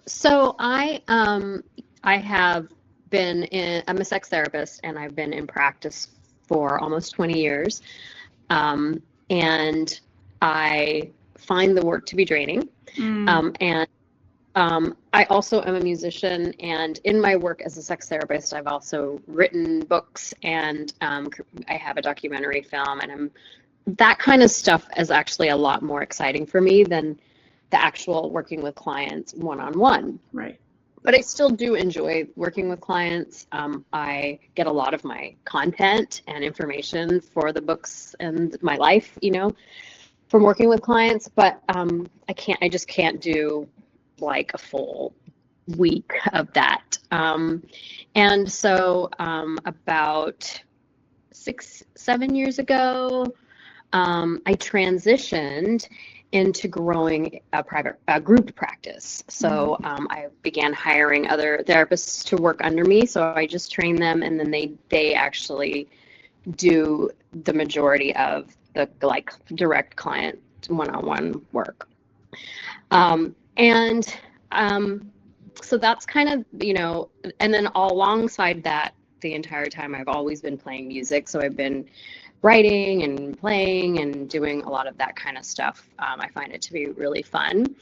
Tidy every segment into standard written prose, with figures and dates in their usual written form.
So I'm a sex therapist, and I've been in practice for almost 20 years. And I find the work to be draining. And I also am a musician, and in my work as a sex therapist, I've also written books, and I have a documentary film, and that kind of stuff is actually a lot more exciting for me than the actual working with clients one-on-one. Right. But I still do enjoy working with clients. I get a lot of my content and information for the books and my life, from working with clients. But I just can't do like a full week of that. And so about 6-7 years ago, I transitioned into growing a group practice. So I began hiring other therapists to work under me. So I just train them, and then they actually do the majority of the direct client one-on-one work. So that's kind of, and then alongside that, the entire time I've always been playing music. So I've been writing and playing and doing a lot of that kind of stuff. I find it to be really fun.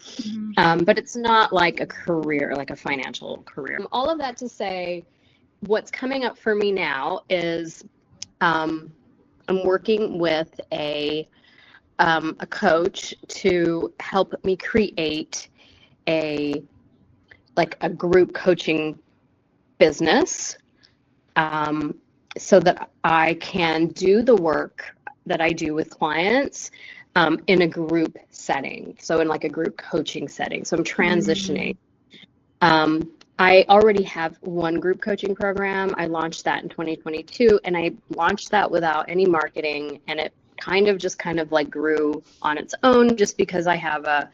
But it's not like a career, like a financial career. All of that to say, what's coming up for me now is I'm working with a coach to help me create a group coaching business, so that I can do the work that I do with clients in a group setting. So in like a group coaching setting. So I'm transitioning. I already have one group coaching program. I launched that in 2022, and I launched that without any marketing, and it kind of like grew on its own, just because I have a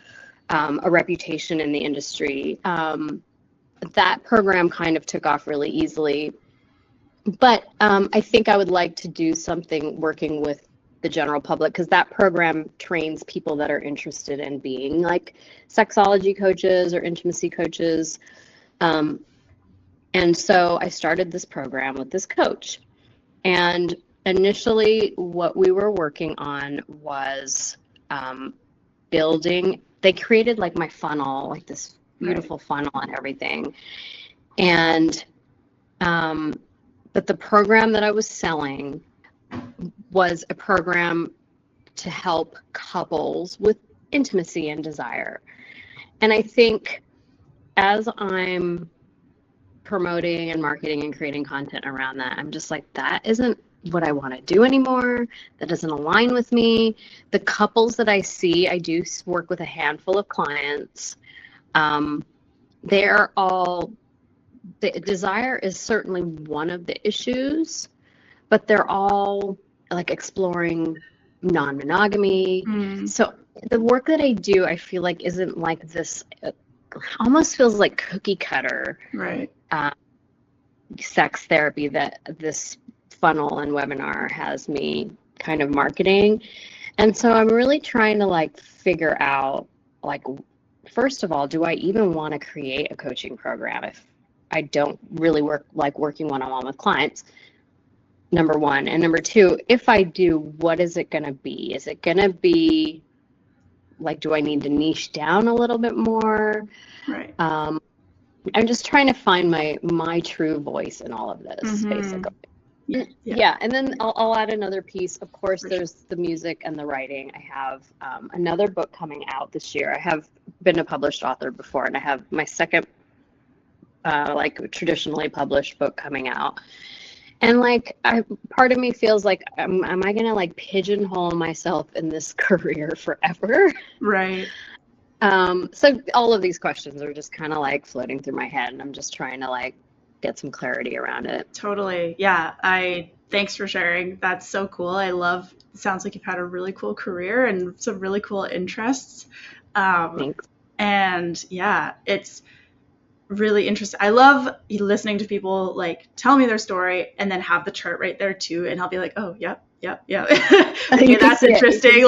reputation in the industry. That program kind of took off really easily. But I think I would like to do something working with the general public, because that program trains people that are interested in being like sexology coaches or intimacy coaches. And so I started this program with this coach. And initially what we were working on was they created like my funnel, like this beautiful funnel and everything. And but the program that I was selling was a program to help couples with intimacy and desire. And I think as I'm promoting and marketing and creating content around that, I'm just like, that isn't what I want to do anymore. That doesn't align with me. The couples that I see, I do work with a handful of clients. They're all, the desire is certainly one of the issues, but they're all like exploring non-monogamy. So the work that I do, I feel like isn't like this, almost feels like cookie cutter sex therapy that this funnel and webinar has me kind of marketing. And so I'm really trying to like figure out, like, first of all, do I even want to create a coaching program if I don't really working one-on-one with clients? Number one. And number two, if I do, what is it going to be? Is it going to be like, do I need to niche down a little bit more? I'm just trying to find my true voice in all of this, basically. Yeah. And then I'll add another piece. Of course, there's the music and the writing. I have another book coming out this year. I have been a published author before, and I have my second traditionally published book coming out. And part of me feels like, am I going to like pigeonhole myself in this career forever? So all of these questions are just kind of like floating through my head, and I'm just trying to like get some clarity around it. Totally. Yeah. Thanks for sharing. That's so cool. It sounds like you've had a really cool career and some really cool interests. Thanks. And yeah, it's really interesting. I love listening to people like tell me their story and then have the chart right there too. And I'll be like, oh, yep. Okay, that's interesting.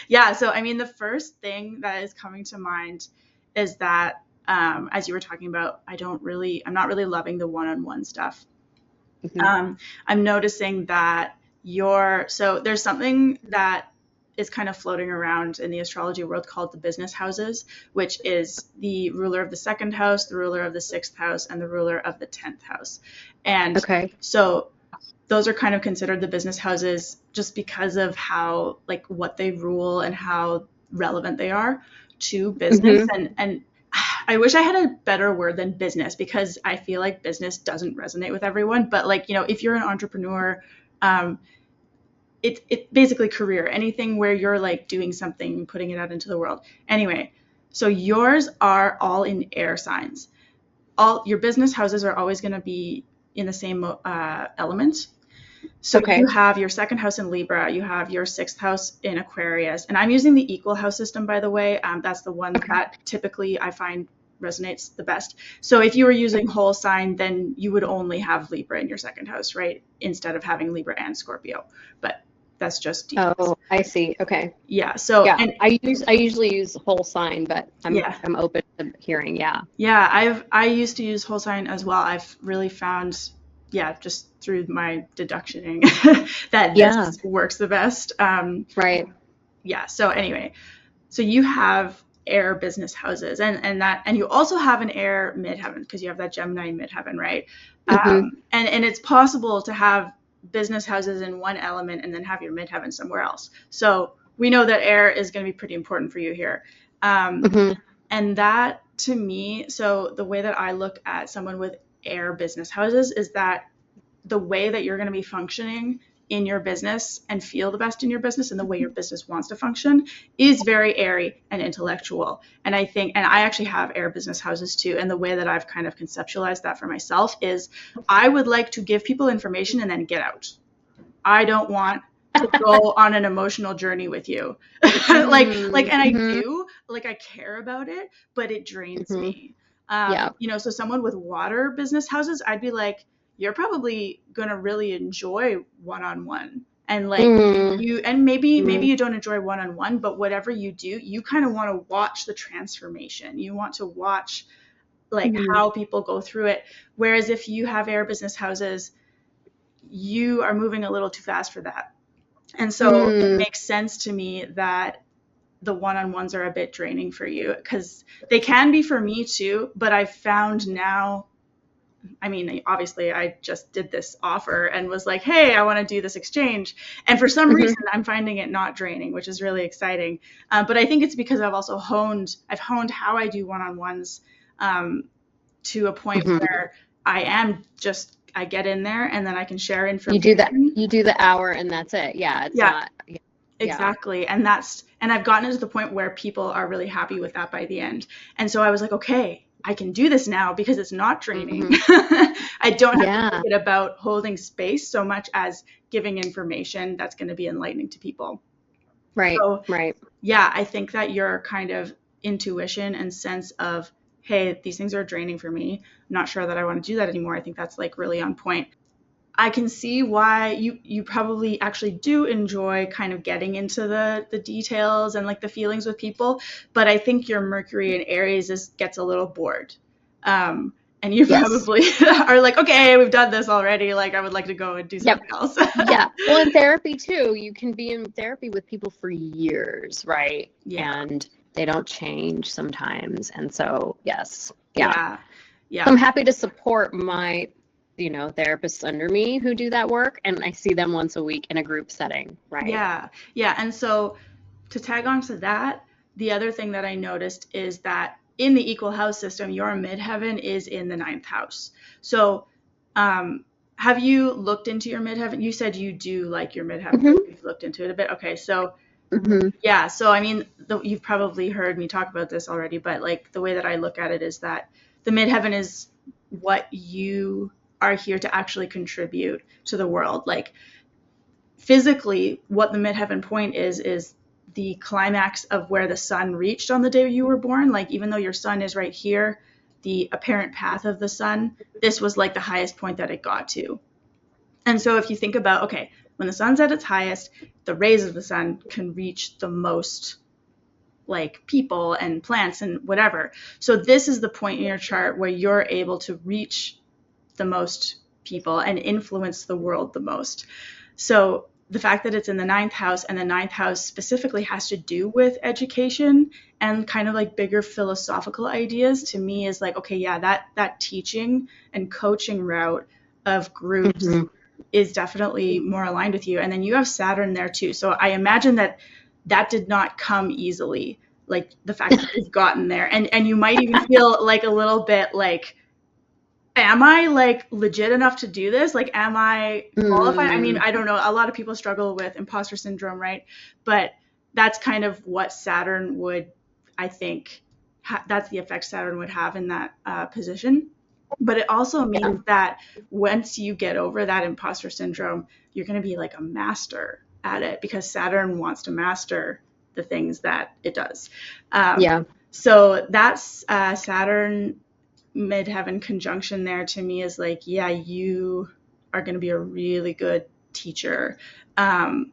Yeah. So, I mean, the first thing that is coming to mind is that as you were talking about, I'm not really loving the one-on-one stuff. Mm-hmm. I'm noticing that so there's something that is kind of floating around in the astrology world called the business houses, which is the ruler of the second house, the ruler of the sixth house, and the ruler of the 10th house. And Okay. so those are kind of considered the business houses just because of how, like, what they rule and how relevant they are to business. Mm-hmm. And I wish I had a better word than business, because I feel like business doesn't resonate with everyone. But, like, if you're an entrepreneur, it's basically career, anything where you're like doing something, putting it out into the world. Anyway, so yours are all in air signs. All your business houses are always going to be in the same element. So Okay. you have your second house in Libra, you have your sixth house in Aquarius, and I'm using the equal house system, by the way. That's the one that typically I find resonates the best. So if you were using whole sign, then you would only have Libra in your second house, right? Instead of having Libra and Scorpio. But that's just details. Oh, I see. Okay. Yeah. So Yeah, I usually use whole sign, but I'm open to hearing. Yeah. Yeah, I used to use whole sign as well. I've really found, just through my deductioning, that this works the best. Right. Yeah. So anyway, so you have air business houses, and you also have an air midheaven, because you have that Gemini midheaven, right? Mm-hmm. And it's possible to have business houses in one element and then have your midheaven somewhere else. So we know that air is going to be pretty important for you here. Mm-hmm. And that, to me, so the way that I look at someone with air business houses is that the way that you're going to be functioning in your business and feel the best in your business and the way your business wants to function is very airy and intellectual. And I actually have air business houses too. And the way that I've kind of conceptualized that for myself is I would like to give people information and then get out. I don't want to go on an emotional journey with you. And I do, like, I care about it, but it drains me. So someone with water business houses, I'd be like, you're probably going to really enjoy one-on-one. And like maybe you don't enjoy one-on-one, but whatever you do, you kind of want to watch the transformation. You want to watch like how people go through it. Whereas if you have air business houses, you are moving a little too fast for that. And so it makes sense to me that the one-on-ones are a bit draining for you, because they can be for me too. But I've found now, I mean, obviously I just did this offer and was like, hey, I want to do this exchange. And for some reason, I'm finding it not draining, which is really exciting. But I think it's because I've also honed how I do one-on-ones to a point where I get in there and then I can share information. You do the hour and that's it. Yeah. It's not. Yeah. Exactly. And I've gotten to the point where people are really happy with that by the end. And so I was like, okay, I can do this now because it's not draining. I don't have to think about holding space so much as giving information that's going to be enlightening to people. Right. So, right. Yeah, I think that your kind of intuition and sense of, hey, these things are draining for me, I'm not sure that I want to do that anymore. I think that's like really on point. I can see why you probably actually do enjoy kind of getting into the details and like the feelings with people, but I think your Mercury in Aries gets a little bored. And you probably are like, okay, we've done this already. Like, I would like to go and do something else. Yeah. Well, in therapy too, you can be in therapy with people for years, right? Yeah. And they don't change sometimes. And so, yes. Yeah. So I'm happy to support my therapists under me who do that work, and I see them once a week in a group setting, right? Yeah. And so to tag on to that, the other thing that I noticed is that in the equal house system, your midheaven is in the 9th house. So have you looked into your midheaven? You said you do like your midheaven. You've looked into it a bit. Okay. So so I mean, you've probably heard me talk about this already, but like the way that I look at it is that the midheaven is what you are here to actually contribute to the world. Like physically, what the midheaven point is the climax of where the sun reached on the day you were born. Like, even though your sun is right here, the apparent path of the sun, this was like the highest point that it got to. And so if you think about, okay, when the sun's at its highest, the rays of the sun can reach the most like people and plants and whatever. So this is the point in your chart where you're able to reach the most people and influence the world the most. So the fact that it's in the ninth house, and the ninth house specifically has to do with education and kind of like bigger philosophical ideas, to me is like, okay, yeah, that teaching and coaching route of groups is definitely more aligned with you. And then you have Saturn there too. So I imagine that did not come easily, like the fact that you've gotten there. And you might even feel like a little bit like, am I like legit enough to do this? Like, am I qualified? I mean, I don't know. A lot of people struggle with imposter syndrome, right? But that's kind of what Saturn would, I think, that's the effect Saturn would have in that position. But it also means that once you get over that imposter syndrome, you're going to be like a master at it, because Saturn wants to master the things that it does. So that's Saturn Midheaven conjunction there to me is like, yeah, you are going to be a really good teacher. And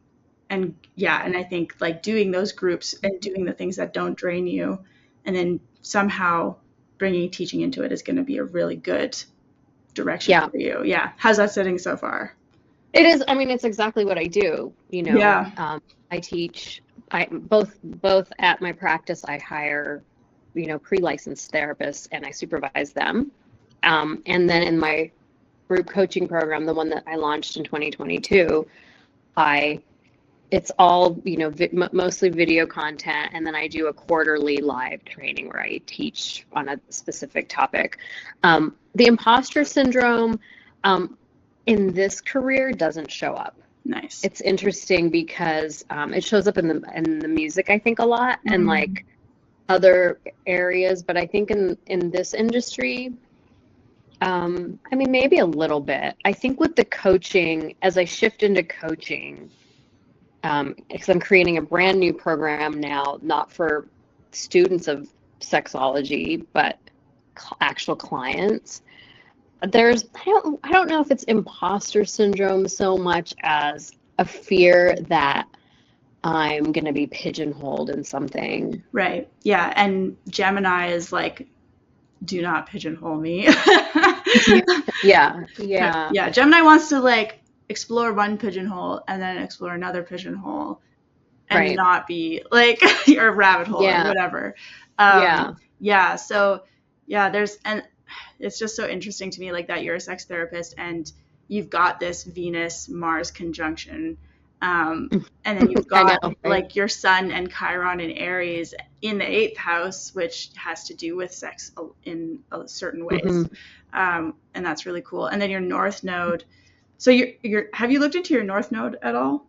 I think like doing those groups and doing the things that don't drain you, and then somehow bringing teaching into it is going to be a really good direction for you. Yeah. How's that sitting so far? It is. I mean, it's exactly what I do. I teach. Both at my practice, I hire pre-licensed therapists, and I supervise them. And then in my group coaching program, the one that I launched in 2022, it's all, mostly video content. And then I do a quarterly live training where I teach on a specific topic. The imposter syndrome in this career doesn't show up. Nice. It's interesting because it shows up in the music, I think, a lot, and like other areas, but I think in this industry, I mean, maybe a little bit. I think with the coaching, as I shift into coaching, because I'm creating a brand new program now, not for students of sexology, but actual clients. I don't know if it's imposter syndrome so much as a fear that I'm going to be pigeonholed in something. Right. Yeah. And Gemini is like, do not pigeonhole me. Yeah. Gemini wants to like explore one pigeonhole and then explore another pigeonhole and not be like or rabbit hole or whatever. So and it's just so interesting to me, like that you're a sex therapist and you've got this Venus Mars conjunction. And then you've got like your Sun and Chiron in Aries in the 8th house, which has to do with sex in certain ways. And that's really cool. And then your North Node. So have you looked into your North Node at all?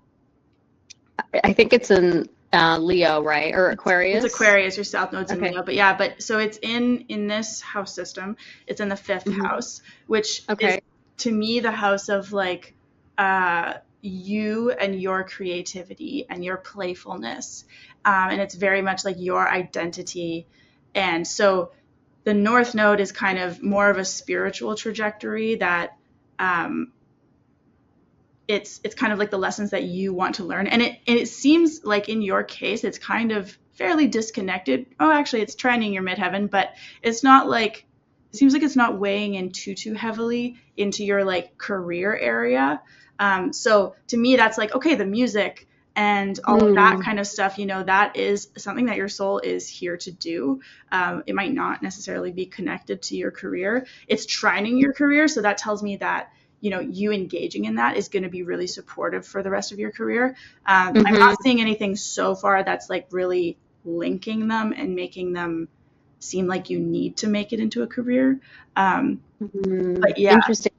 I think it's in Leo, right? Or Aquarius? It's Aquarius. Your South Node's in Leo. But so it's in this house system. It's in the 5th house, which is to me the house of like you and your creativity and your playfulness. And it's very much like your identity. And so the North Node is kind of more of a spiritual trajectory that it's kind of like the lessons that you want to learn. And it seems like in your case, it's kind of fairly disconnected. Oh, actually, it's trining your midheaven, but it's not like, it seems like it's not weighing in too heavily into your like career area. So to me, that's like, okay, the music and all of that kind of stuff, that is something that your soul is here to do. It might not necessarily be connected to your career. It's trining your career. So that tells me that, you engaging in that is going to be really supportive for the rest of your career. I'm not seeing anything so far that's like really linking them and making them seem like you need to make it into a career. But yeah. Interesting.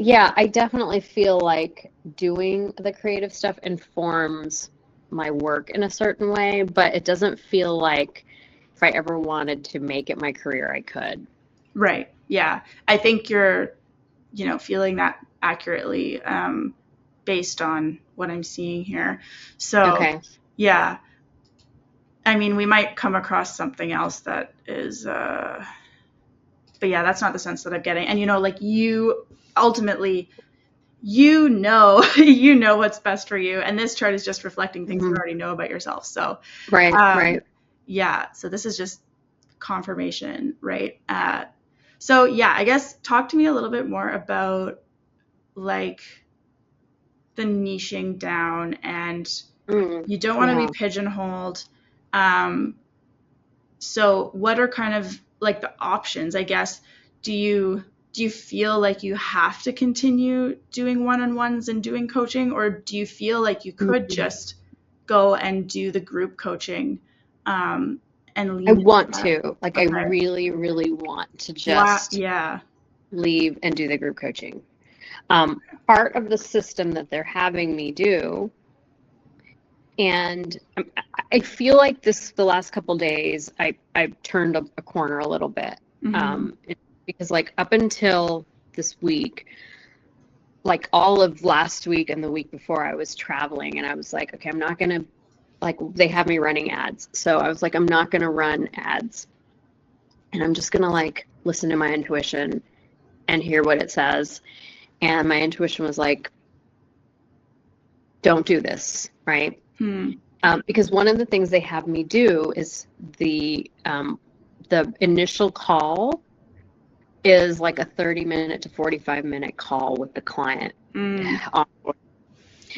Yeah, I definitely feel like doing the creative stuff informs my work in a certain way, but it doesn't feel like if I ever wanted to make it my career, I could. Right. Yeah. I think you're, feeling that accurately based on what I'm seeing here. So, yeah. I mean, we might come across something else that is, but yeah, that's not the sense that I'm getting. And, like you ultimately, you know what's best for you. And this chart is just reflecting things you already know about yourself. So, right. yeah, so this is just confirmation, right? So yeah, I guess talk to me a little bit more about like the niching down, and you don't want to Yeah. be pigeonholed. Um, so what are kind of like the options, I guess? Do you feel like you have to continue doing one-on-ones and doing coaching, or do you feel like you could Mhm. just go and do the group coaching, and I lean into want that? to, like, I Okay. really, really want to Wow. just Yeah. leave and do the group coaching. Part of the system that they're having me do, and I feel like the last couple days, I've turned a corner a little bit. Mm-hmm. Because like up until this week, like all of last week and the week before, I was traveling and I was like, okay, I'm not gonna, like, they have me running ads. So I was like, I'm not gonna run ads, and I'm just gonna like listen to my intuition and hear what it says. And my intuition was like, don't do this, right? Hmm. Because one of the things they have me do is the initial call is like a 30-minute to 45-minute call with the client. Mm. But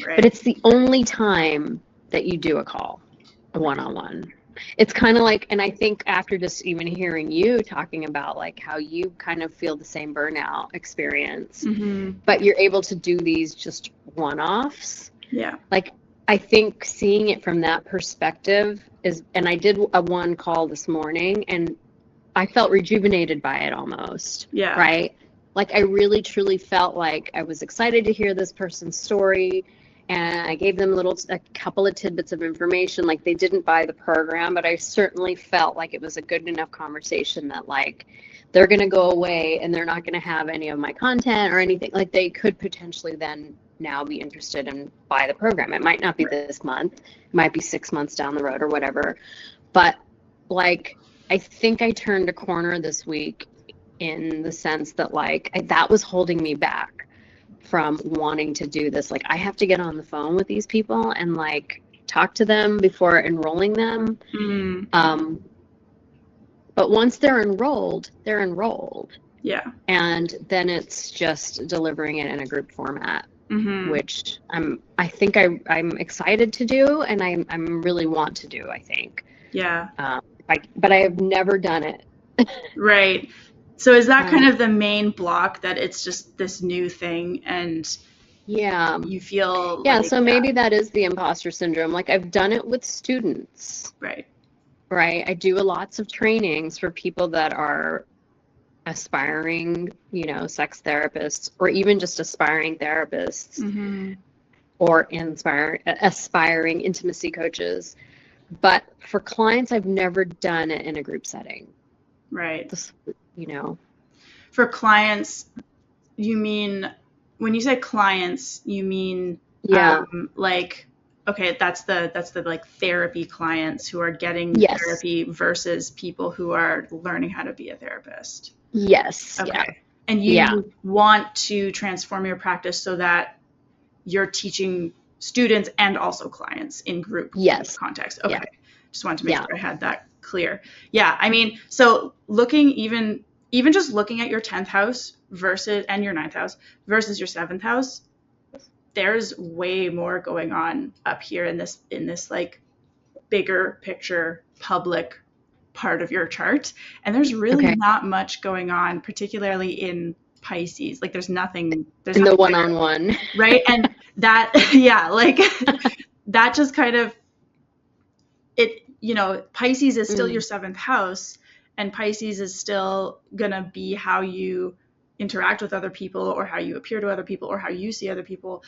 Right. it's the only time that you do a call, a one-on-one. It's kind of like, and I think after just even hearing you talking about like how you kind of feel the same burnout experience, Mm-hmm. but you're able to do these just one-offs. Yeah. Like, I think seeing it from that perspective is, and I did a one call this morning and I felt rejuvenated by it almost, Yeah. right? Like I really truly felt like I was excited to hear this person's story, and I gave them a couple of tidbits of information. Like they didn't buy the program, but I certainly felt like it was a good enough conversation that like they're going to go away and they're not going to have any of my content or anything. Like they could potentially then now be interested and buy the program. It might not be this month, it might be 6 months down the road or whatever. But like I think I turned a corner this week in the sense that like that was holding me back from wanting to do this. Like I have to get on the phone with these people and like talk to them before enrolling them. Mm. But once they're enrolled, they're enrolled. Yeah. And then it's just delivering it in a group format, Mm-hmm. which I think I'm excited to do, and I'm really want to do, I think. Yeah. But I have never done it. Right. So is that kind of the main block, that it's just this new thing and Yeah. you feel Yeah, like, so maybe that is the imposter syndrome. Like I've done it with students, right. right? I do lots of trainings for people that are aspiring, sex therapists, or even just aspiring therapists, Mm-hmm. or aspiring intimacy coaches. But for clients, I've never done it in a group setting. Right. This, For clients, you mean, when you say clients, you mean Yeah. like, okay, that's the like therapy clients who are getting Yes. therapy versus people who are learning how to be a therapist. Yes. Okay. Yeah. And you Yeah. want to transform your practice so that you're teaching students and also clients in group Yes. context. Okay. Yeah. Just wanted to make sure I had that clear. Yeah. I mean, so looking even just looking at your 10th house and your 9th house versus your 7th house, there's way more going on up here in this like bigger picture public part of your chart. And there's really not much going on, particularly in Pisces. Like there's nothing in the one-on-one. Right. And that, yeah, like that just kind of, Pisces is still your 7th house, and Pisces is still going to be how you interact with other people, or how you appear to other people, or how you see other people.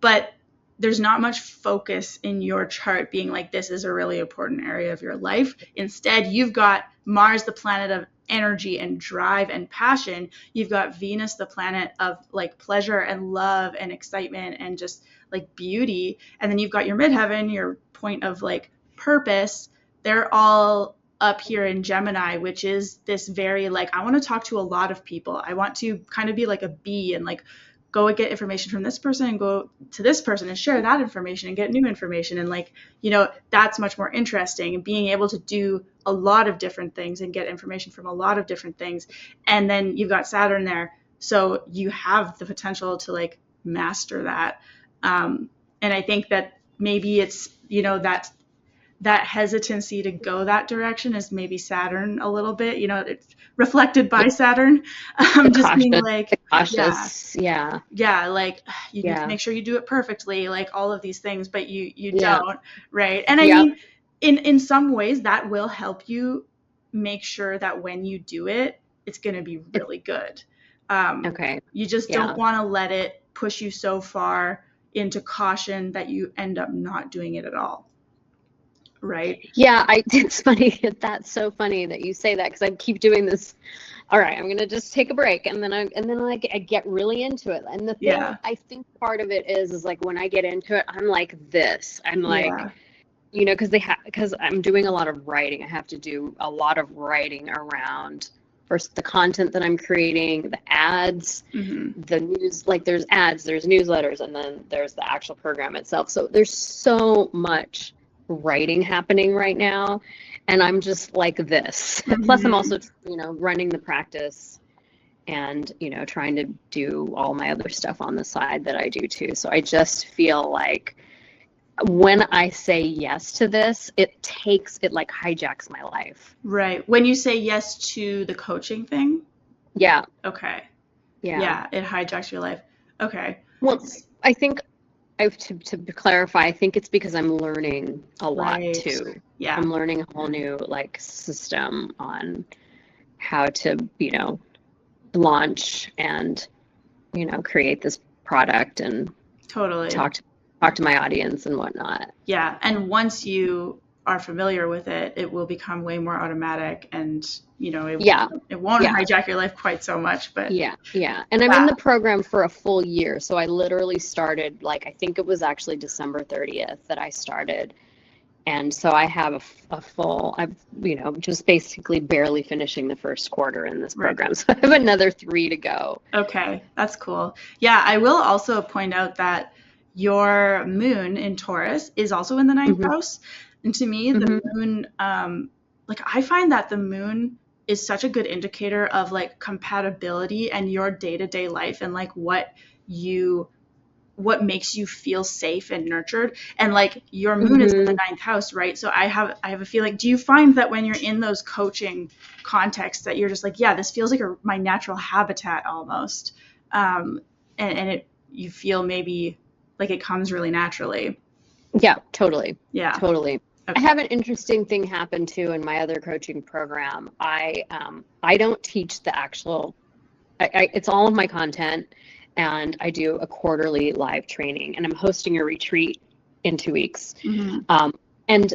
But there's not much focus in your chart being like, this is a really important area of your life. Instead, you've got Mars, the planet of energy and drive and passion. You've got Venus, the planet of like pleasure and love and excitement and just like beauty. And then you've got your midheaven, your point of like purpose. They're all up here in Gemini, which is this very like, I want to talk to a lot of people. I want to kind of be like a bee and like go and get information from this person and go to this person and share that information and get new information. And like, that's much more interesting. And being able to do a lot of different things and get information from a lot of different things. And then you've got Saturn there. So you have the potential to like master that. And I think that maybe it's, that hesitancy to go that direction is maybe Saturn a little bit, it's reflected by Saturn. Just being like, cautious. Yeah. Like you need to make sure you do it perfectly, like all of these things, but you don't, right? And I mean, in some ways that will help you make sure that when you do it, it's going to be really good. You just don't want to let it push you so far into caution that you end up not doing it at all. Right. Yeah, it's funny. That's so funny that you say that, because I keep doing this. All right, I'm gonna just take a break, and then I get really into it. And the thing, I think part of it is like when I get into it, I'm like this. I'm like, because I'm doing a lot of writing. I have to do a lot of writing around first the content that I'm creating, the ads, the news. Like there's ads, there's newsletters, and then there's the actual program itself. So there's so much writing happening right now, and I'm just like this. Plus I'm also running the practice and trying to do all my other stuff on the side that I do too. So I just feel like when I say yes to this, it like hijacks my life. Right. When you say yes to the coaching thing? Yeah. Okay. Yeah, it hijacks your life. Okay. Well, I think to clarify, I think it's because I'm learning a lot too. Yeah. I'm learning a whole new like system on how to, launch and, create this product and totally talk to my audience and whatnot. Yeah. And once you are familiar with it, it will become way more automatic, and it won't hijack your life quite so much. But and I'm in the program for a full year, so I literally started I think it was actually December 30th that I started, and so I have a full, I've just basically barely finishing the first quarter in this program, so I have another 3 to go. Okay, that's cool. Yeah, I will also point out that your moon in Taurus is also in the ninth house. And to me, the moon, I find that the moon is such a good indicator of like compatibility and your day-to-day life, and like what makes you feel safe and nurtured. And like your moon is in the ninth house, right? So I have a feeling, do you find that when you're in those coaching contexts that you're just like, yeah, this feels like my natural habitat almost. And you feel maybe like it comes really naturally. Yeah, totally. Yeah, totally. Okay. I have an interesting thing happen too in my other coaching program. I don't teach the actual, it's all of my content, and I do a quarterly live training, and I'm hosting a retreat in 2 weeks. And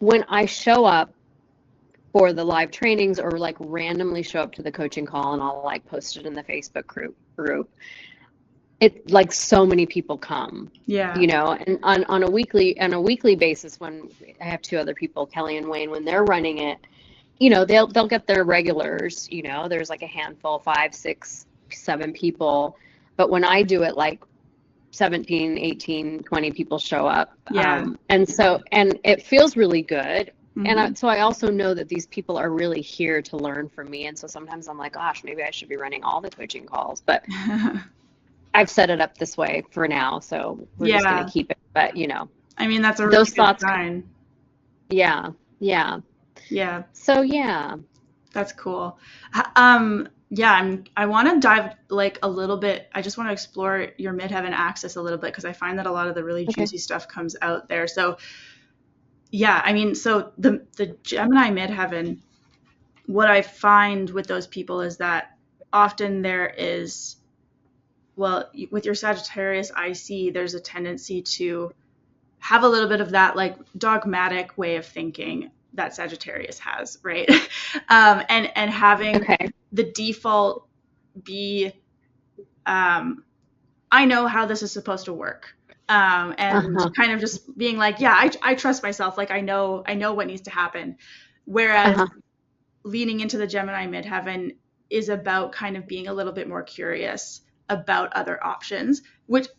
when I show up for the live trainings, or like randomly show up to the coaching call, and I'll like post it in the Facebook group, it like so many people come, and on a weekly basis, when I have 2 other people, Kelly and Wayne, when they're running it, they'll get their regulars, there's like a handful, 5, 6, 7 people. But when I do it, like 17, 18, 20 people show up. And it feels really good. And so I also know that these people are really here to learn from me. And so sometimes I'm like, gosh, maybe I should be running all the coaching calls, but I've set it up this way for now, so we're just going to keep it. But, I mean, that's a really good sign. Yeah. So, yeah. That's cool. I want to dive like a little bit. I just want to explore your Midheaven axis a little bit, because I find that a lot of the really juicy stuff comes out there. So, so the Gemini Midheaven, what I find with those people is that often there is, with your Sagittarius, I see there's a tendency to have a little bit of that like dogmatic way of thinking that Sagittarius has, right? And having the default be, I know how this is supposed to work. And kind of just being like, yeah, I trust myself. Like I know what needs to happen. Whereas leaning into the Gemini Midheaven is about kind of being a little bit more curious, about other options,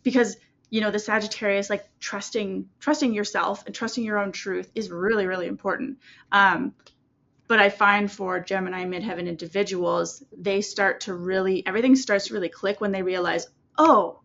because the Sagittarius, like trusting yourself and trusting your own truth is really, really important. But I find for Gemini midheaven individuals, everything starts to really click when they realize, oh,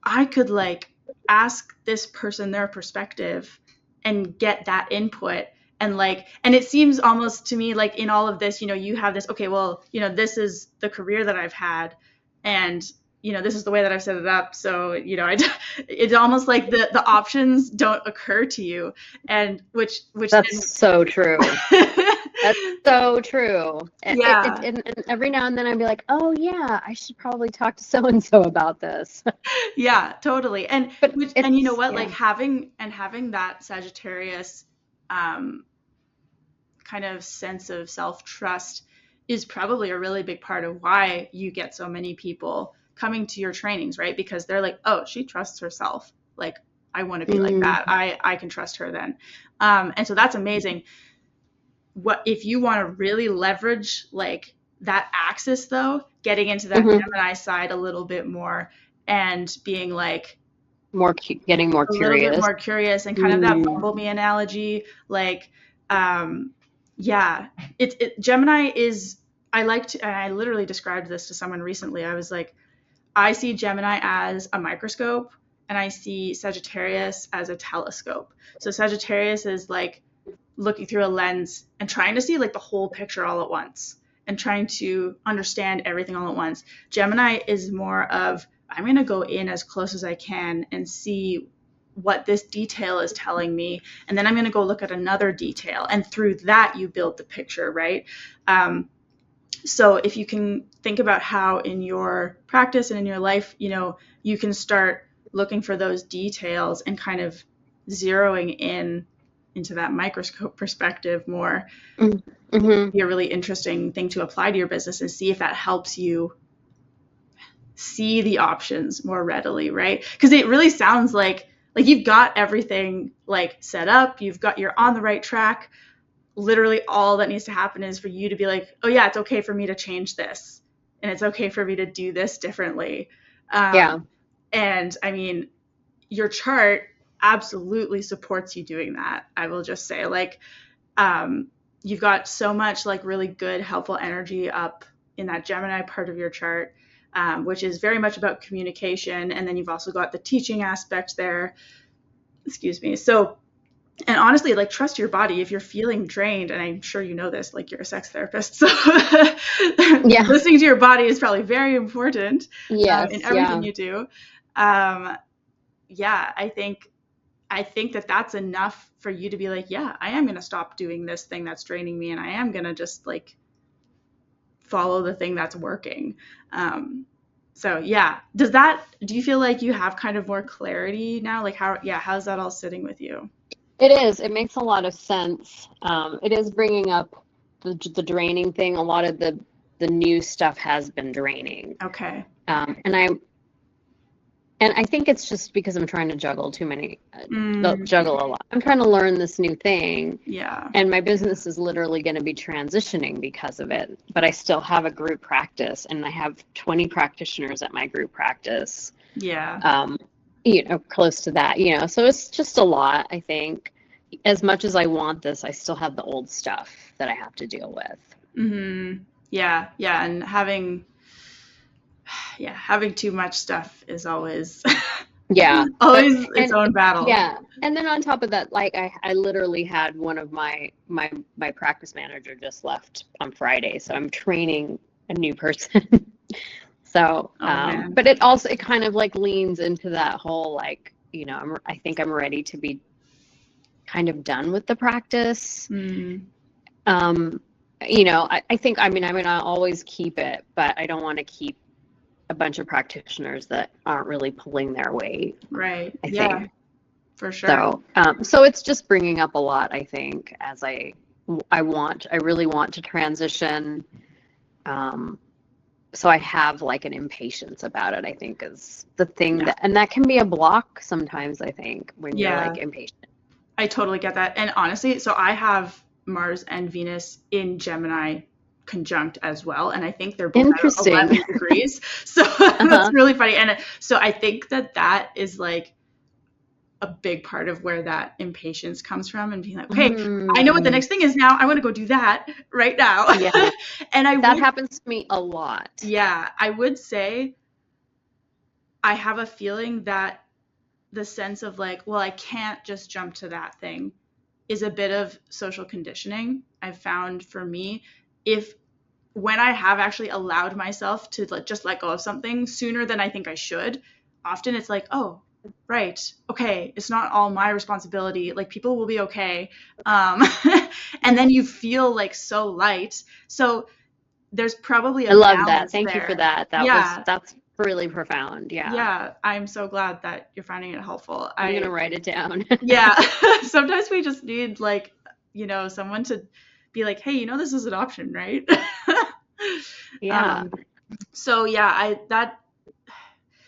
I could like ask this person their perspective and get that input. And it seems almost to me like in all of this, you have this, okay, well, this is the career that I've had, and this is the way that I've set it up. So, it's almost like the options don't occur to you, and which That's so true. That's so true. Yeah. And every now and then I'd be like, oh yeah, I should probably talk to so and so about this. Yeah, totally. And you know what, like having that Sagittarius kind of sense of self-trust is probably a really big part of why you get so many people coming to your trainings, right? Because they're like, oh, she trusts herself. Like, I want to be like that. I can trust her then. And so that's amazing. What if you want to really leverage like that axis though, getting into that Gemini side a little bit more and being like getting more a curious. little bit more curious, and kind of that bumblebee analogy, like Gemini is, I literally described this to someone recently. I was like, I see Gemini as a microscope and I see Sagittarius as a telescope. So Sagittarius is like looking through a lens and trying to see like the whole picture all at once and trying to understand everything all at once. Gemini is more of, I'm going to go in as close as I can and see what this detail is telling me, and then I'm going to go look at another detail, and through that you build the picture, right? So if you can think about how in your practice and in your life, you can start looking for those details and kind of zeroing into that microscope perspective more, be a really interesting thing to apply to your business and see if that helps you see the options more readily, right? Because it really sounds like you've got everything like set up, you're on the right track. Literally all that needs to happen is for you to be like, oh yeah, it's okay for me to change this, and it's okay for me to do this differently. And I mean, your chart absolutely supports you doing that. I will just say, like, you've got so much like really good, helpful energy up in that Gemini part of your chart, which is very much about communication. And then you've also got the teaching aspect there. Excuse me. So, and honestly, like, trust your body. If you're feeling drained, and I'm sure you know this, like, you're a sex therapist, so listening to your body is probably very important in everything you do. I think that that's enough for you to be like, yeah, I am going to stop doing this thing that's draining me, and I am going to just like follow the thing that's working. So yeah, do you feel like you have kind of more clarity now? Like how's that all sitting with you? It is. It makes a lot of sense. It is bringing up the draining thing. A lot of the new stuff has been draining. Okay. And I think it's just because I'm trying to juggle juggle a lot. I'm trying to learn this new thing. Yeah. And my business is literally going to be transitioning because of it. But I still have a group practice, and I have 20 practitioners at my group practice. Yeah. Close to that, so it's just a lot. I think as much as I want this, I still have the old stuff that I have to deal with. Yeah. And having too much stuff is always always its own battle. Yeah. And then on top of that, like I literally had one of my practice manager just left on Friday, so I'm training a new person. So, but it kind of like leans into that whole, like, I think I'm ready to be kind of done with the practice. I think, I'll always keep it, but I don't want to keep a bunch of practitioners that aren't really pulling their weight. Right. I think. For sure. So it's just bringing up a lot, I think, as I really want to transition. So I have like an impatience about it, I think, is the thing that can be a block sometimes, I think, when you're like impatient. I totally get that. And honestly, so I have Mars and Venus in Gemini conjunct as well, and I think they're both at Interesting. 11 degrees. So that's really funny. And so I think that is like a big part of where that impatience comes from, and being like, okay, I know what the next thing is now. I want to go do that right now. Yeah. And that happens to me a lot. Yeah, I would say I have a feeling that the sense of like, well, I can't just jump to that thing is a bit of social conditioning. I've found for me, when I have actually allowed myself to just let go of something sooner than I think I should, often it's like, oh, right, okay, it's not all my responsibility. Like, people will be okay. And then you feel like so light. So there's probably I love that. Thank you for that. That's really profound. Yeah. Yeah, I'm so glad that you're finding it helpful. I'm gonna write it down. Yeah. Sometimes we just need someone to be like, hey, this is an option, right? Yeah. So yeah,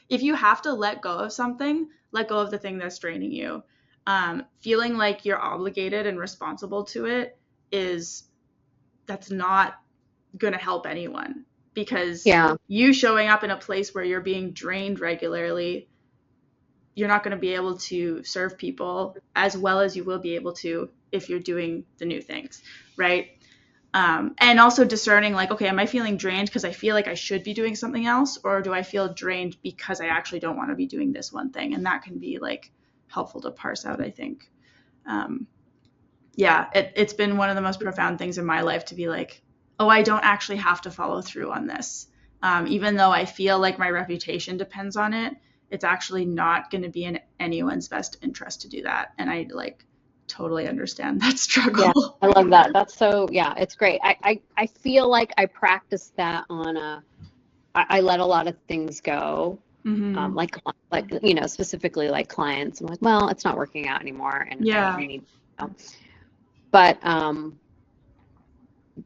if you have to let go of something, let go of the thing that's draining you. Feeling like you're obligated and responsible to it that's not going to help anyone, because you showing up in a place where you're being drained regularly, you're not going to be able to serve people as well as you will be able to if you're doing the new things, right? And also discerning like, okay, am I feeling drained because I feel like I should be doing something else, or do I feel drained because I actually don't want to be doing this one thing? And that can be like helpful to parse out, I think. It's been one of the most profound things in my life to be like, oh, I don't actually have to follow through on this. Even though I feel like my reputation depends on it, it's actually not going to be in anyone's best interest to do that. And I totally understand that struggle. Yeah, I love that. That's it's great. I feel like I practice that I let a lot of things go. Mm-hmm. Like specifically like clients. I'm like, well, it's not working out anymore, and I need, but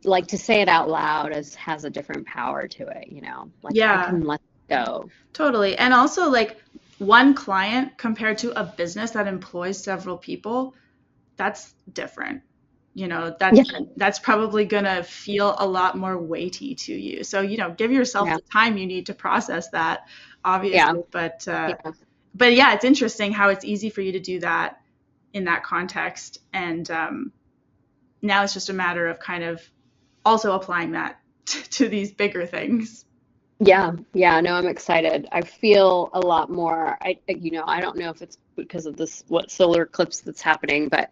like to say it out loud has a different power to it, like I can let it go. Totally. And also like one client compared to a business that employs several people, that's different. That's probably going to feel a lot more weighty to you. So, give yourself the time you need to process that, obviously. Yeah. But yeah, it's interesting how it's easy for you to do that in that context. And now it's just a matter of kind of also applying that to these bigger things. Yeah. No, I'm excited. I feel a lot more. I don't know if it's because of what solar eclipse that's happening, but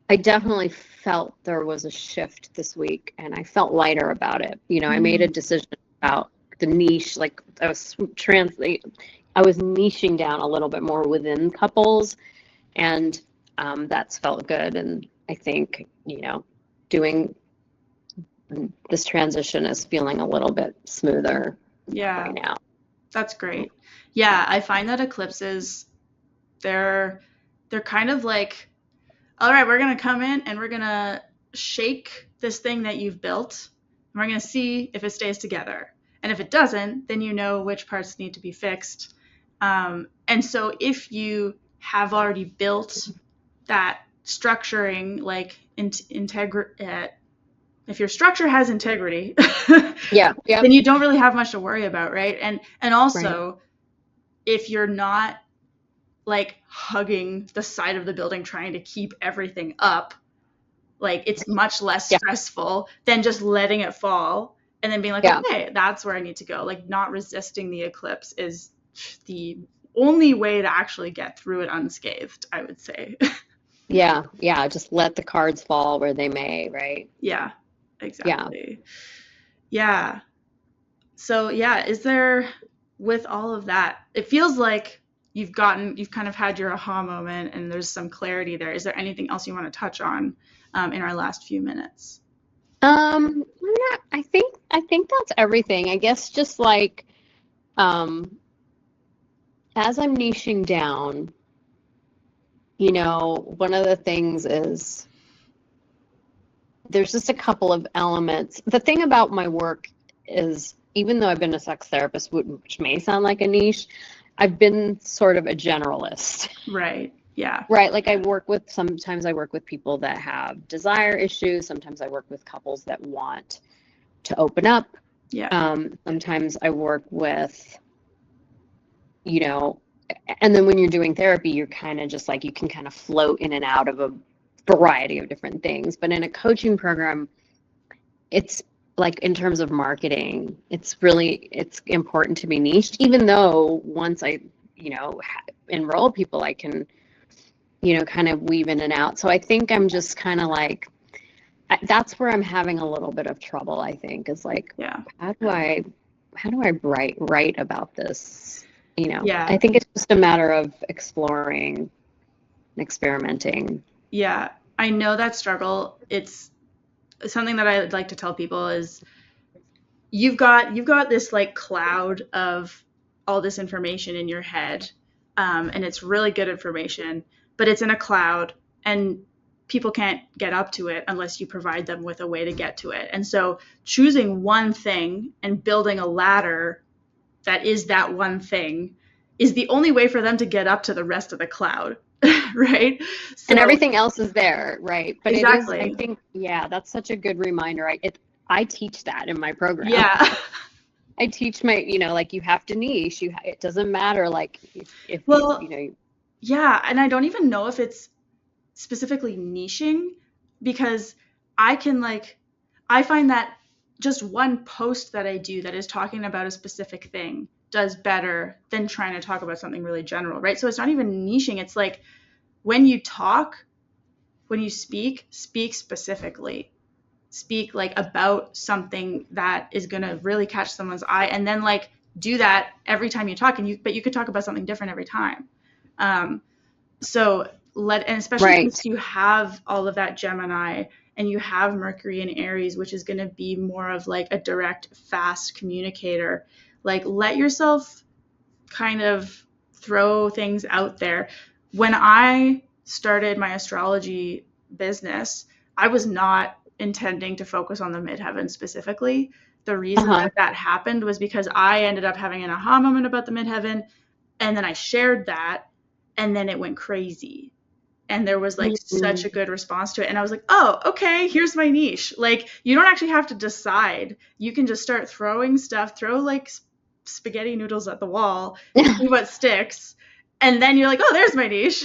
I definitely felt there was a shift this week, and I felt lighter about it. I made a decision about the niche. Like I was niching down a little bit more within couples, and that's felt good. And I think doing this transition is feeling a little bit smoother right now. That's great. Yeah, I find that eclipses, they're kind of like, all right, we're going to come in and we're going to shake this thing that you've built, and we're going to see if it stays together. And if it doesn't, then you know which parts need to be fixed. And so if you have already built that structuring, like if your structure has integrity, then you don't really have much to worry about, right? And also, if you're not like hugging the side of the building trying to keep everything up, like it's much less stressful than just letting it fall and then being like, okay, that's where I need to go. Like, not resisting the eclipse is the only way to actually get through it unscathed, I would say. Yeah, just let the cards fall where they may, right? Yeah, exactly. Yeah. So is there, with all of that, it feels like you've kind of had your aha moment and there's some clarity there. Is there anything else you want to touch on in our last few minutes? I think that's everything. I guess just like as I'm niching down, one of the things is there's just a couple of elements. The thing about my work is, even though I've been a sex therapist, which may sound like a niche, I've been sort of a generalist. Right. Yeah. Right. Like sometimes I work with people that have desire issues. Sometimes I work with couples that want to open up. Yeah. Sometimes I work with, you know, and then when you're doing therapy, you're kind of just like, you can kind of float in and out of a variety of different things. But in a coaching program, it's like in terms of marketing, it's important to be niched, even though once I, enroll people, I can, kind of weave in and out. So I think I'm just kind of like, that's where I'm having a little bit of trouble, I think, is like, Yeah. how do I write about this? Yeah. I think it's just a matter of exploring and experimenting. Yeah. I know that struggle. It's something that I would like to tell people is you've got this like cloud of all this information in your head, and it's really good information, but it's in a cloud, and people can't get up to it unless you provide them with a way to get to it. And so choosing one thing and building a ladder that is that one thing is the only way for them to get up to the rest of the cloud. Right? So And everything else is there, right? But it is, I exactly. think, yeah, that's such a good reminder. I teach that in my program. Yeah. I teach my, like you have to niche. It doesn't matter, like if you, Well, yeah, and I don't even know if it's specifically niching, because I find that just one post that I do that is talking about a specific thing does better than trying to talk about something really general, right? So it's not even niching. It's like when you speak specifically. Speak like about something that is going to really catch someone's eye, and then like do that every time you talk, but you could talk about something different every time. So and especially right. since you have all of that Gemini and you have Mercury in Aries, which is going to be more of like a direct, fast communicator, like let yourself kind of throw things out there. When I started my astrology business, I was not intending to focus on the midheaven specifically. The reason that happened was because I ended up having an aha moment about the midheaven, and then I shared that, and then it went crazy. And there was like such a good response to it. And I was like, oh, okay, here's my niche. Like, you don't actually have to decide. You can just start throwing stuff, throw like spaghetti noodles at the wall, see what sticks. And then you're like, oh, there's my niche.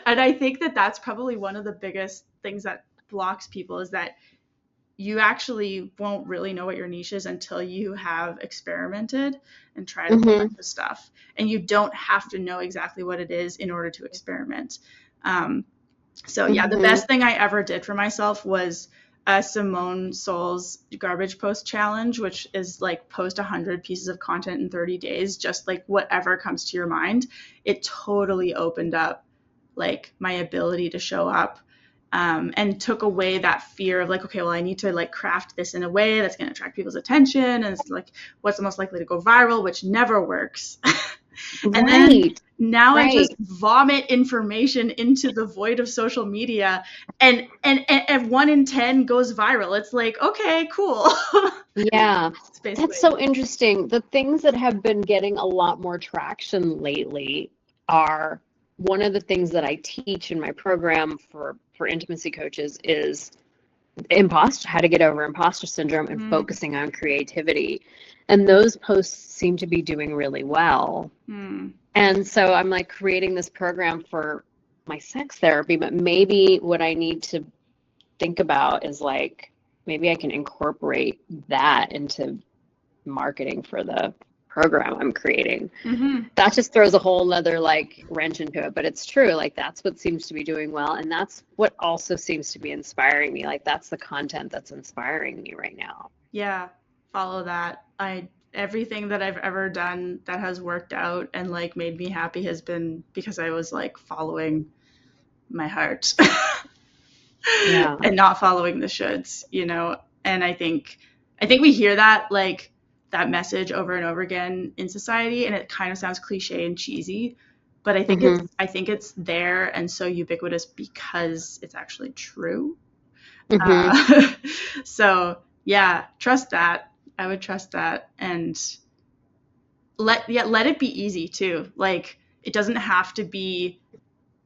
And I think that that's probably one of the biggest things that blocks people, is that you actually won't really know what your niche is until you have experimented and tried a bunch of stuff. And you don't have to know exactly what it is in order to experiment. So yeah, the best thing I ever did for myself was Simone Soule's garbage post challenge, which is like post 100 pieces of content in 30 days, just like whatever comes to your mind. It totally opened up like my ability to show up, and took away that fear of like, okay, well, I need to like craft this in a way that's going to attract people's attention. And it's like, what's the most likely to go viral, which never works. And then now I just vomit information into the void of social media, and 1 in 10 goes viral. It's like, okay, cool. Yeah, that's so interesting. The things that have been getting a lot more traction lately are, one of the things that I teach in my program for intimacy coaches is how to get over imposter syndrome and focusing on creativity. And those posts seem to be doing really well. And so I'm like creating this program for my sex therapy, but maybe what I need to think about is like, maybe I can incorporate that into marketing for the program I'm creating. That just throws a whole other like wrench into it, but it's true. Like that's what seems to be doing well, and that's what also seems to be inspiring me. Like that's the content that's inspiring me right now. Yeah, follow that. Everything that I've ever done that has worked out and like made me happy has been because I was like following my heart. Yeah. And not following the shoulds, and I think we hear that like that message over and over again in society, and it kind of sounds cliche and cheesy, but I think it's there and so ubiquitous because it's actually true. So yeah, trust that. I would trust that, and let it be easy too. Like it doesn't have to be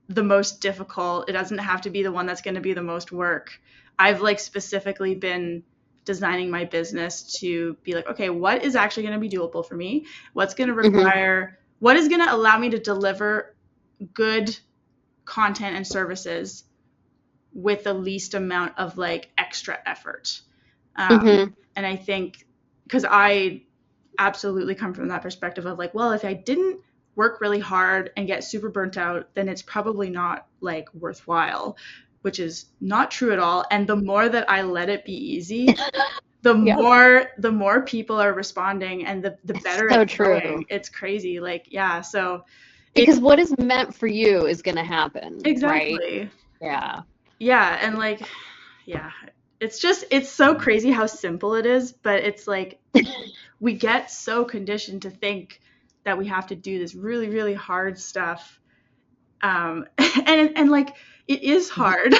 the most difficult. It doesn't have to be the one that's going to be the most work. I've like specifically been designing my business to be like, okay, what is actually going to be doable for me? What's going to require, what is going to allow me to deliver good content and services with the least amount of like extra effort. And I think, because I absolutely come from that perspective of like, well, if I didn't work really hard and get super burnt out, then it's probably not like worthwhile, which is not true at all. And the more that I let it be easy, the more people are responding, and the better so it's true. going. It's crazy. Like, yeah. So because what is meant for you is going to happen. Exactly. Right? Yeah. Yeah. And like, yeah, it's so crazy how simple it is, but it's like we get so conditioned to think that we have to do this really, really hard stuff. And like, it is hard.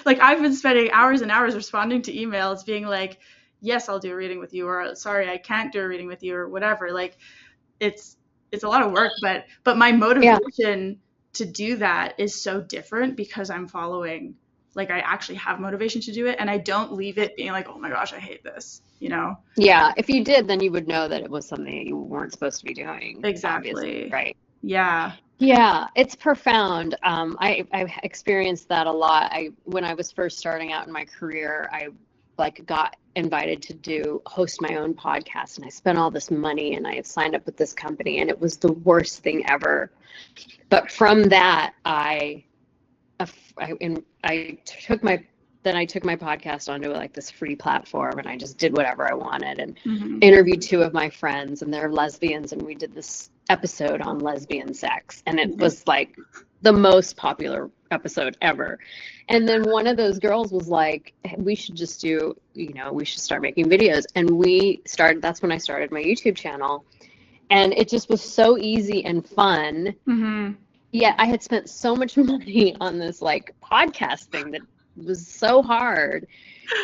Like, I've been spending hours and hours responding to emails being like, yes, I'll do a reading with you, or sorry, I can't do a reading with you, or whatever. Like, it's a lot of work, but my motivation to do that is so different because I'm following, like, I actually have motivation to do it, and I don't leave it being like, oh my gosh, I hate this, you know? Yeah. If you did, then you would know that it was something that you weren't supposed to be doing. Exactly. Obviously, right. Yeah. Yeah, it's profound. I've experienced that a lot. When I was first starting out in my career, I like got invited to host my own podcast, and I spent all this money, and I signed up with this company, and it was the worst thing ever. But from that, I took my podcast onto like this free platform, and I just did whatever I wanted, and interviewed two of my friends, and they're lesbians, and we did this episode on lesbian sex, and it was like the most popular episode ever. And then one of those girls was like, we should just do, we should start making videos. And that's when I started my YouTube channel, and it just was so easy and fun. Yet I had spent so much money on this like podcast thing that was so hard.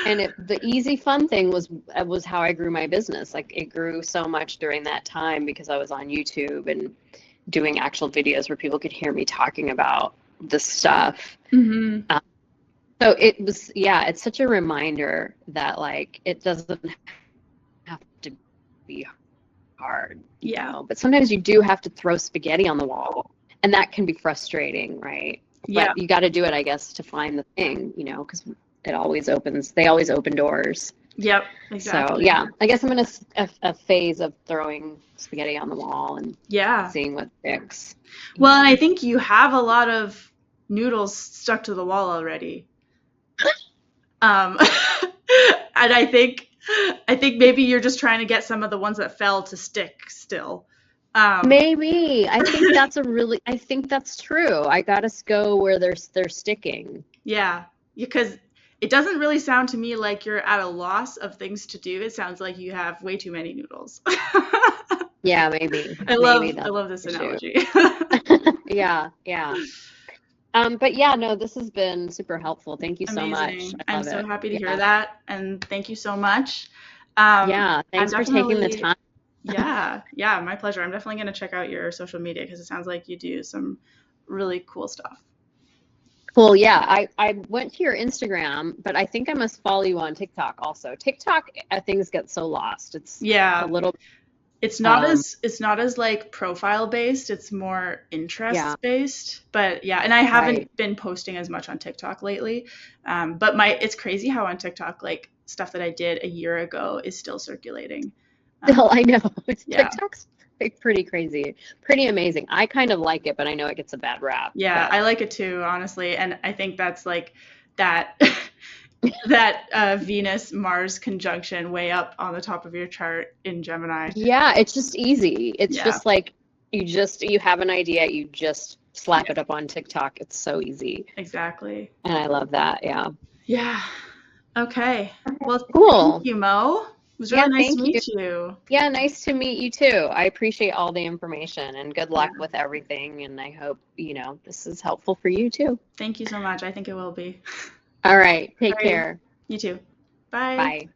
And the easy fun thing was how I grew my business. Like, it grew so much during that time because I was on YouTube and doing actual videos where people could hear me talking about the stuff. So it was, it's such a reminder that like it doesn't have to be hard, but sometimes you do have to throw spaghetti on the wall, and that can be frustrating, right? But you got to do it, I guess, to find the thing, because they always open doors. Yep, exactly. So yeah, I guess I'm in a phase of throwing spaghetti on the wall and seeing what sticks. Well, and I think you have a lot of noodles stuck to the wall already. And I think maybe you're just trying to get some of the ones that fell to stick still. Maybe. I think that's true. I gotta go where they're sticking. Yeah, because it doesn't really sound to me like you're at a loss of things to do. It sounds like you have way too many noodles. Yeah, maybe. I love this analogy. Yeah. But yeah, no, this has been super helpful. Thank you so much. I'm so happy to hear that, and thank you so much. Thanks for taking the time. Yeah, my pleasure. I'm definitely going to check out your social media because it sounds like you do some really cool stuff. Cool. Yeah, I went to your Instagram, but I think I must follow you on TikTok also. TikTok, things get so lost. It's a little. It's not as like profile based. It's more interest based. But yeah, and I haven't been posting as much on TikTok lately. But it's crazy how on TikTok, like, stuff that I did a year ago is still circulating. I know. TikTok's pretty crazy, pretty amazing. I kind of like it, but I know it gets a bad rap. Yeah, I like it too, honestly. And I think that's like that Venus-Mars conjunction way up on the top of your chart in Gemini. Yeah, it's just easy. It's just like you have an idea, you just slap it up on TikTok. It's so easy. Exactly. And I love that. Yeah. Yeah. Okay. Well, cool. Thank you, Mo. It was really nice to meet you. Yeah, nice to meet you too. I appreciate all the information, and good luck with everything. And I hope, this is helpful for you too. Thank you so much. I think it will be. All right. Take care. You too. Bye. Bye.